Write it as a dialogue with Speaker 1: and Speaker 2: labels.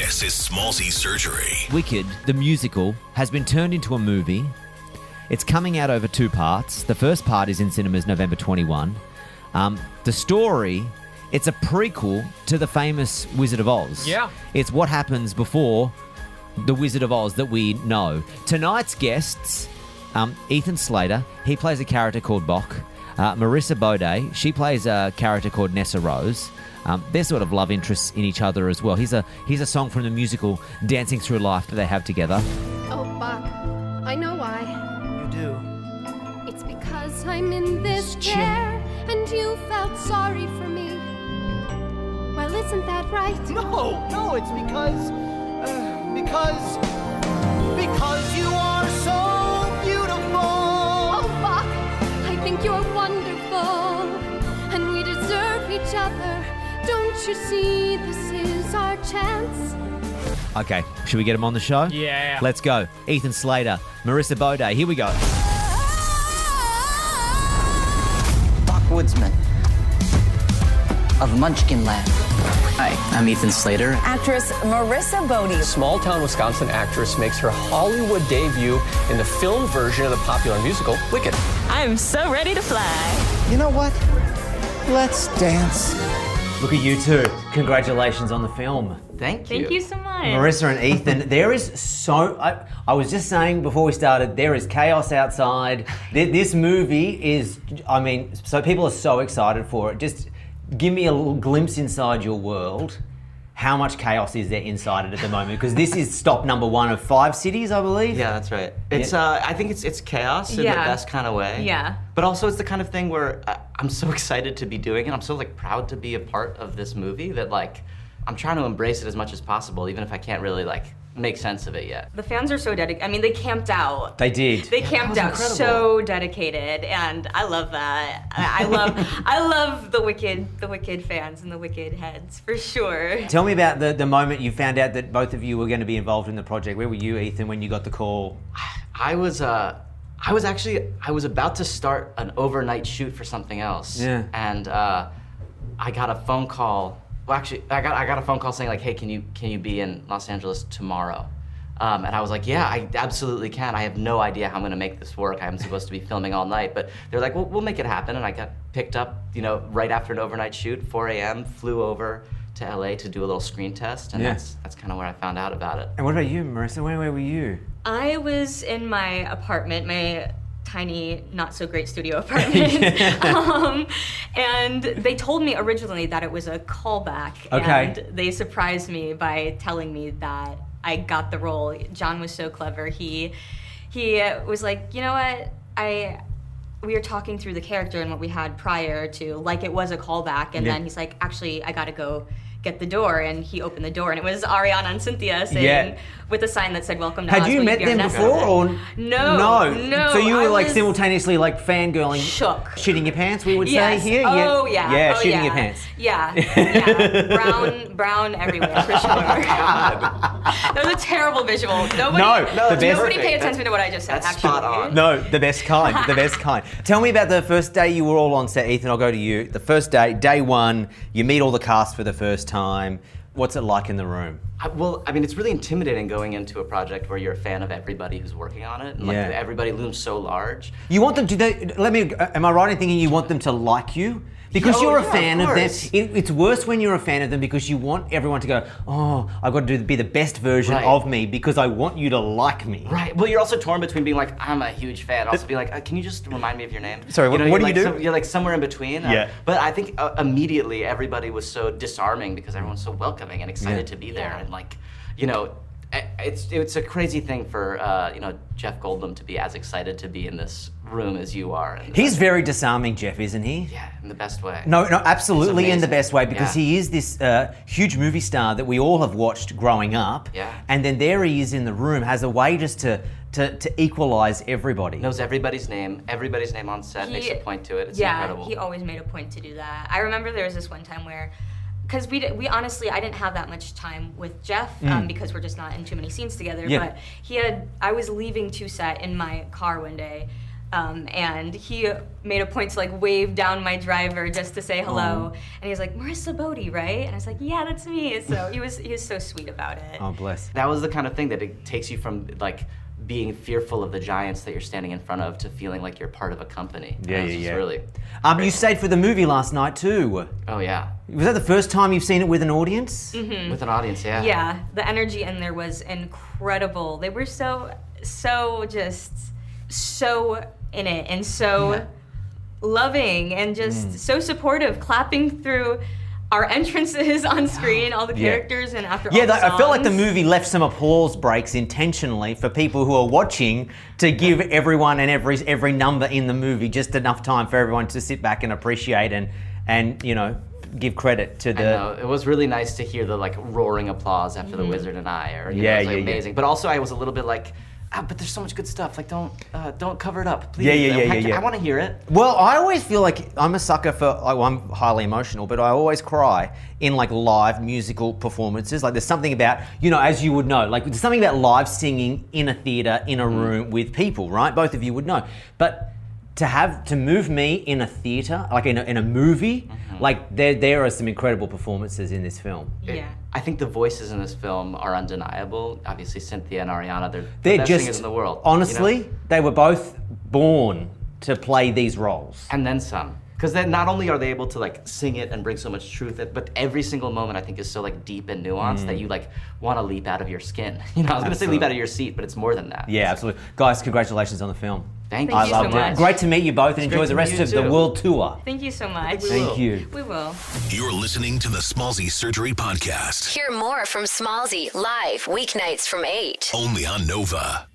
Speaker 1: This is Smallzy Surgery.
Speaker 2: Wicked, the musical, has been turned into a movie. It's coming out over 2 parts. The first part is in cinemas November 21. The story, it's a prequel to the famous Wizard of Oz.
Speaker 3: Yeah.
Speaker 2: It's what happens before the Wizard of Oz that we know. Tonight's guests, Ethan Slater, he plays a character called Bok. Marissa Bode, she plays a character called Nessa Rose. They're sort of love interests in each other as well. Here's a song from the musical Dancing Through Life that they have together.
Speaker 4: Oh, Buck, I know why.
Speaker 3: You do.
Speaker 4: It's because I'm in this chair and you felt sorry for me. Well, isn't that right?
Speaker 3: No, it's because you are so beautiful.
Speaker 4: Oh, Buck, I think you're wonderful and we deserve each other. Don't you see this is our chance?
Speaker 2: Okay, should we get him on the show?
Speaker 3: Yeah.
Speaker 2: Let's go. Ethan Slater, Marissa Bode, here we go.
Speaker 5: Backwoodsman of Munchkin Land. Hi, I'm Ethan Slater.
Speaker 6: Actress Marissa Bode.
Speaker 7: Small-town Wisconsin actress makes her Hollywood debut in the film version of the popular musical Wicked.
Speaker 6: I'm so ready to fly.
Speaker 5: You know what? Let's dance.
Speaker 2: Look at you two. Congratulations on the film.
Speaker 5: Thank you.
Speaker 6: Thank you so much.
Speaker 2: Marissa and Ethan, there is so... I was just saying before we started, there is chaos outside. This movie is... I mean, so people are so excited for it. Just give me a little glimpse inside your world. How much chaos is there inside it at the moment? Because this is stop number 1 of 5 cities, I believe.
Speaker 8: Yeah, that's right. It's I think it's chaos in the best kind of way.
Speaker 6: Yeah.
Speaker 8: But also it's the kind of thing where I'm so excited to be doing it. I'm so proud to be a part of this movie that I'm trying to embrace it as much as possible, even if I can't really make sense of it yet.
Speaker 6: The fans are so dedicated. I mean, they camped out.
Speaker 2: They did.
Speaker 6: They camped out
Speaker 8: incredible.
Speaker 6: so dedicated, and I love that. I love the Wicked fans and the Wicked heads for sure.
Speaker 2: Tell me about the moment you found out that both of you were going to be involved in the project. Where were you, Ethan, when you got the call?
Speaker 8: I was about to start an overnight shoot for something else.
Speaker 2: Yeah.
Speaker 8: And I got a phone call. Well, actually, I got a phone call saying hey, can you be in Los Angeles tomorrow? And I was like, yeah, I absolutely can. I have no idea how I'm gonna make this work. I'm supposed to be filming all night, but they're like, well, we'll make it happen. And I got picked up, right after an overnight shoot, 4 a.m., flew over to LA to do a little screen test, and that's kind of where I found out about it.
Speaker 2: And what about you, Marissa? Where were you?
Speaker 6: I was in my apartment, my tiny, not so great studio apartment. And they told me originally that it was a callback.
Speaker 2: Okay.
Speaker 6: And they surprised me by telling me that I got the role. John was so clever. He was like, you know what? We were talking through the character and what we had prior to, it was a callback. And then he's like, actually, I gotta go get the door, and he opened the door, and it was Ariana and Cynthia saying with a sign that said "Welcome to Oz."
Speaker 2: Had you met them before, or
Speaker 6: no?
Speaker 2: So you were simultaneously simfangirling,
Speaker 6: shook,
Speaker 2: shitting your pants. We would
Speaker 6: yes.
Speaker 2: say here.
Speaker 6: Oh yeah,
Speaker 2: yeah,
Speaker 6: oh,
Speaker 2: shitting
Speaker 6: yeah.
Speaker 2: your pants.
Speaker 6: Yeah, brown everywhere for sure. That was a terrible visual. Nobody paid attention to what I just said.
Speaker 8: That's
Speaker 6: actually,
Speaker 8: spot on.
Speaker 2: No, the best kind. The best kind. Tell me about the first day you were all on set, Ethan. I'll go to you. The first day 1, you meet all the cast for the first time. What's it like in the room?
Speaker 8: Well, I mean, it's really intimidating going into a project where you're a fan of everybody who's working on it, and everybody looms so large.
Speaker 2: You want them to, am I right in thinking you want them to like you? Because you're a fan of them. It's worse when you're a fan of them because you want everyone to go, oh, I've got to be the best version of me because I want you to like me.
Speaker 8: Right. Well, you're also torn between being I'm a huge fan, also be can you just remind me of your name?
Speaker 2: Sorry, what do you do?
Speaker 8: You're somewhere in between.
Speaker 2: Yeah.
Speaker 8: But I think immediately everybody was so disarming because everyone's so welcoming and excited to be there, and it's a crazy thing for Jeff Goldblum to be as excited to be in this room as you are.
Speaker 2: He's very disarming, Jeff, isn't he?
Speaker 8: Yeah, in the best way.
Speaker 2: No, absolutely in the best way because he is this huge movie star that we all have watched growing up.
Speaker 8: Yeah.
Speaker 2: And then there he is in the room, has a way just to equalize everybody.
Speaker 8: Knows everybody's name on set, makes a point to it. It's incredible.
Speaker 6: He always made a point to do that. I remember there was this one time where, because we honestly, I didn't have that much time with Jeff because we're just not in too many scenes together.
Speaker 2: Yeah.
Speaker 6: But I was leaving to set in my car one day, And he made a point to like wave down my driver just to say hello. And he was like, Marissa Bode, right? And I was like, yeah, that's me. So he was so sweet about it.
Speaker 2: Oh, bless.
Speaker 8: That was the kind of thing that it takes you from like being fearful of the giants that you're standing in front of to feeling like you're part of a company.
Speaker 2: Yeah,
Speaker 8: And it's just really.
Speaker 2: You stayed for the movie last night too.
Speaker 8: Oh yeah.
Speaker 2: Was that the first time you've seen it with an audience?
Speaker 8: With an audience, yeah.
Speaker 6: Yeah, the energy in there was incredible. They were so in it and so loving and just so supportive, clapping through our entrances on screen, all the characters, and after all the songs.
Speaker 2: I felt like the movie left some applause breaks intentionally for people who are watching to give everyone and every number in the movie just enough time for everyone to sit back and appreciate and you know, give credit to the.
Speaker 8: I know. It was really nice to hear the like roaring applause after the Wizard and I, or you know, it was like, amazing. But also, I was a little bit like, but there's so much good stuff. Like, don't cover it up, please. I want to hear it.
Speaker 2: Well, I always feel like I'm a sucker for. Like, well, I'm highly emotional, but I always cry in like live musical performances. Like, there's something about, you know, as you would know, like there's something about live singing in a theater, in a room with people, right? Both of you would know, but. To move me in a theater, like in a movie, like there are some incredible performances in this film.
Speaker 6: Yeah.
Speaker 8: I think the voices in this film are undeniable. Obviously, Cynthia and Ariana, they're the best
Speaker 2: just
Speaker 8: singers in the world.
Speaker 2: Honestly,
Speaker 8: you know?
Speaker 2: they were both born to play these roles.
Speaker 8: And then some. Because then not only are they able to like sing it and bring so much truth, but every single moment I think is so like deep and nuanced that you like want to leap out of your skin. You know, I was going to say leap out of your seat, but it's more than that.
Speaker 2: Yeah, absolutely. Guys, congratulations on the film.
Speaker 8: Thank you.
Speaker 6: Thank you
Speaker 2: I
Speaker 6: so
Speaker 2: loved
Speaker 6: much.
Speaker 2: it. Great to meet you both and enjoy
Speaker 8: great
Speaker 2: the
Speaker 8: to
Speaker 2: rest
Speaker 8: meet you
Speaker 2: of the
Speaker 8: too.
Speaker 2: world tour.
Speaker 6: Thank you so much.
Speaker 2: Thank you.
Speaker 6: We will.
Speaker 1: You're listening to the Smallzy Surgery Podcast.
Speaker 9: Hear more from Smallzy live weeknights from 8.
Speaker 1: Only on Nova.